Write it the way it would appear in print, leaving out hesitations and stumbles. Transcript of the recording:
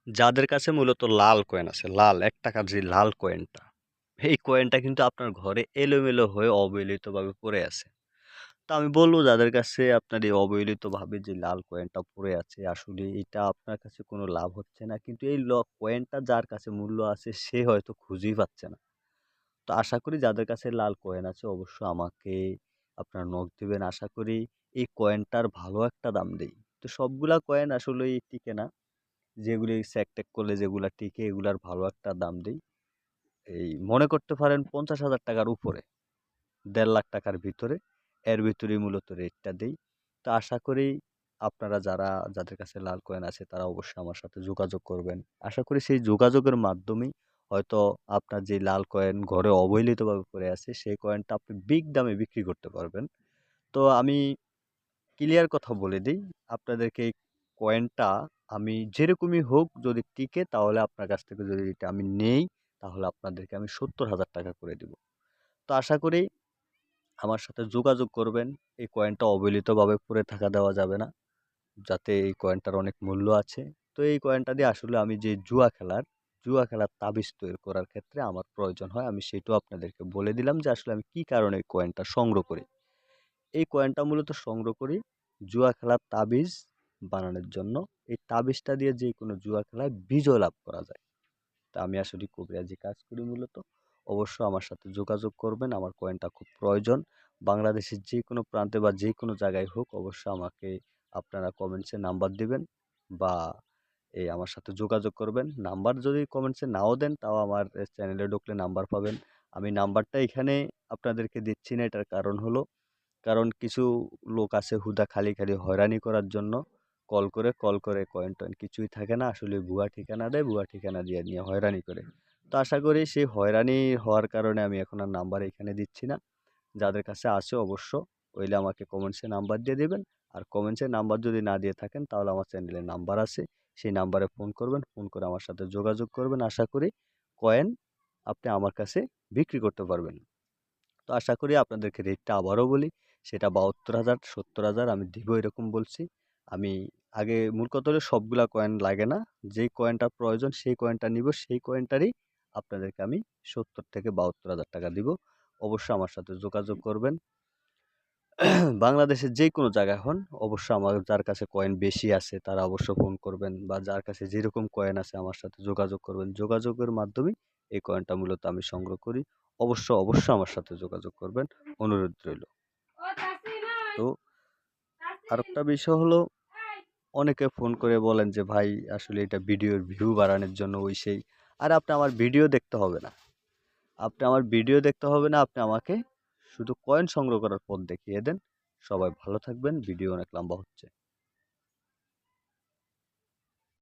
যাদের কাছে মূলত লাল কয়েন আছে, লাল ৳১ যে লাল কয়েনটা, এই কয়েনটা কিন্তু আপনার ঘরে এলোমেলো হয়ে অবহেলিতভাবে পড়ে আছে। তো আমি বলব যাদের কাছে আপনার এই অবহেলিতভাবে যে লাল কয়েনটা পড়ে আছে, আসলে এটা আপনার কাছে কোনো লাভ হচ্ছে না। কিন্তু এই কয়েনটা যার কাছে মূল্য আছে সে হয়তো খুঁজেই পাচ্ছে না। তো আশা করি যাদের কাছে লাল কয়েন আছে অবশ্যই আমাকে আপনারা নক দিবেন। আশা করি এই কয়েনটার ভালো একটা দাম দেই। তো সবগুলা কয়েন আসলেই টিকে না। যেগুলি চেক-টেক করলে যেগুলা টিকে এগুলার ভালো একটা দাম দেই। এই মনে করতে পারেন ৳৫০,০০০ র উপরে, ৳১.৫ লাখ ভিতরে। এর ভিতরেই মূলত রেটটা দেই। তো আশা করি আপনারা যাদের কাছে লাল কয়েন আছে তারা অবশ্যই আমার সাথে যোগাযোগ করবেন। আশা করি সেই যোগাযোগের মাধ্যমেই হয়তো আপনার যে লাল কয়েন ঘরে অবহেলিতভাবে পড়ে আছে সেই কয়েনটা আপনি বিগ দামে বিক্রি করতে পারবেন। তো আমি ক্লিয়ার কথা বলে দেই, আপনাদেরকে এই কয়েনটা আমি যেরকমই হোক যদি টিকে তাহলে আপনার কাছ থেকে যদি এটা আমি নেই, তাহলে আপনাদেরকে আমি ৳৭০,০০০ করে দিব। তো আশা করি আমার সাথে যোগাযোগ করবেন। এই কয়েনটা অবহেলিতভাবে পড়ে থাকা দেওয়া যাবে না। যাতে এই কয়েনটার অনেক মূল্য আছে। তো এই কয়েনটা দিয়ে আসলে আমি যে জুয়া খেলার তাবিজ তৈরি করার ক্ষেত্রে আমার প্রয়োজন হয়। আমি সেটাও আপনাদেরকে বলে দিলাম যে আসলে আমি কি কারণে এই কয়েনটা সংগ্রহ করি। এই কয়েনটা মূলত সংগ্রহ করি জুয়া খেলার তাবিজ বানানোর জন্য। এই তাবিজটা দিয়ে যেকোনো জুয়া খেলায় বিজয় লাভ করা যায়। তা আমি আসলে কবিরাজি কাজ করি মূলত। অবশ্যই আমার সাথে যোগাযোগ করবেন। আমার কয়েনটা খুব প্রয়োজন। বাংলাদেশের যেকোনো প্রান্তে বা যেকোনো জায়গায় হোক অবশ্যই আমাকে আপনারা কমেন্টসে নাম্বার দিবেন বা আমার সাথে যোগাযোগ করবেন। নাম্বার যদি কমেন্টসে নাও দেন তাও আমার চ্যানেলে ঢুকলে নাম্বার পাবেন। আমি নাম্বারটা এখানে আপনাদেরকে দিচ্ছি না এটার কারণ হলো কারণ কিছু লোক আছে হুদা খালি হয়রানি করার জন্য কল করে কয়েন-টয়েন কিছুই থাকে না। আসলে ভুয়া ঠিকানা দেয়, ভুয়া ঠিকানা দিয়ে নিয়ে হয়রানি করে। তো আশা করি সেই হয়রানি হওয়ার কারণে আমি এখন আর নাম্বার এখানে দিচ্ছি না। যাদের কাছে আছে অবশ্য হইলে আমাকে কমেন্টসে নাম্বার দিয়ে দিবেন। আর কমেন্টসে নাম্বার যদি না দিয়ে থাকেন তাহলে আমার চ্যানেলে নাম্বার আছে। সেই নাম্বারে ফোন করবেন। ফোন করে আমার সাথে যোগাযোগ করবেন। আশা করি কয়েন আপনি আমার কাছে বিক্রি করতে পারবেন। তো আশা করি আপনাদেরকে রেটটা আবারও বলি, সেটা ৭২,০০০, ৭০,০০০ আমি দিব এরকম বলছি। আমি আগে মূল কথা হলো সবগুলা কয়েন লাগে না। যেই কয়েনটা প্রয়োজন সেই কয়েনটা নিব, সেই কয়েনটারই আপনাদেরকে আমি ৭০ থেকে ৭২,০০০ টাকা দিব। অবশ্যই আমার সাথে যোগাযোগ করবেন। বাংলাদেশের যেকোনো জায়গায় হন, অবশ্যই আমার যার কাছে কয়েন বেশি আছে তারা অবশ্য ফোন করবেন বা যার কাছে যেরকম কয়েন আছে আমার সাথে যোগাযোগ করবেন। যোগাযোগের মাধ্যমেই এই কয়েনটা মূলত আমি সংগ্রহ করি। অবশ্যই আমার সাথে যোগাযোগ করবেন। অনুরোধ রইল। তো আরেকটা বিষয় হলো অনেকে ফোন করে বলেন যে, "ভাই আসলে এটা ভিডিওর ভিউ বাড়ানোর জন্য ওই সেই।" আরে আপনি আমার ভিডিও দেখতে হবে না। আপনি আমার ভিডিও দেখতে হবে না। আপনি আমাকে শুধু কয়েন সংগ্রহ করার পথ দেখিয়ে দেন। সবাই ভালো থাকবেন। ভিডিও অনেক লম্বা হচ্ছে।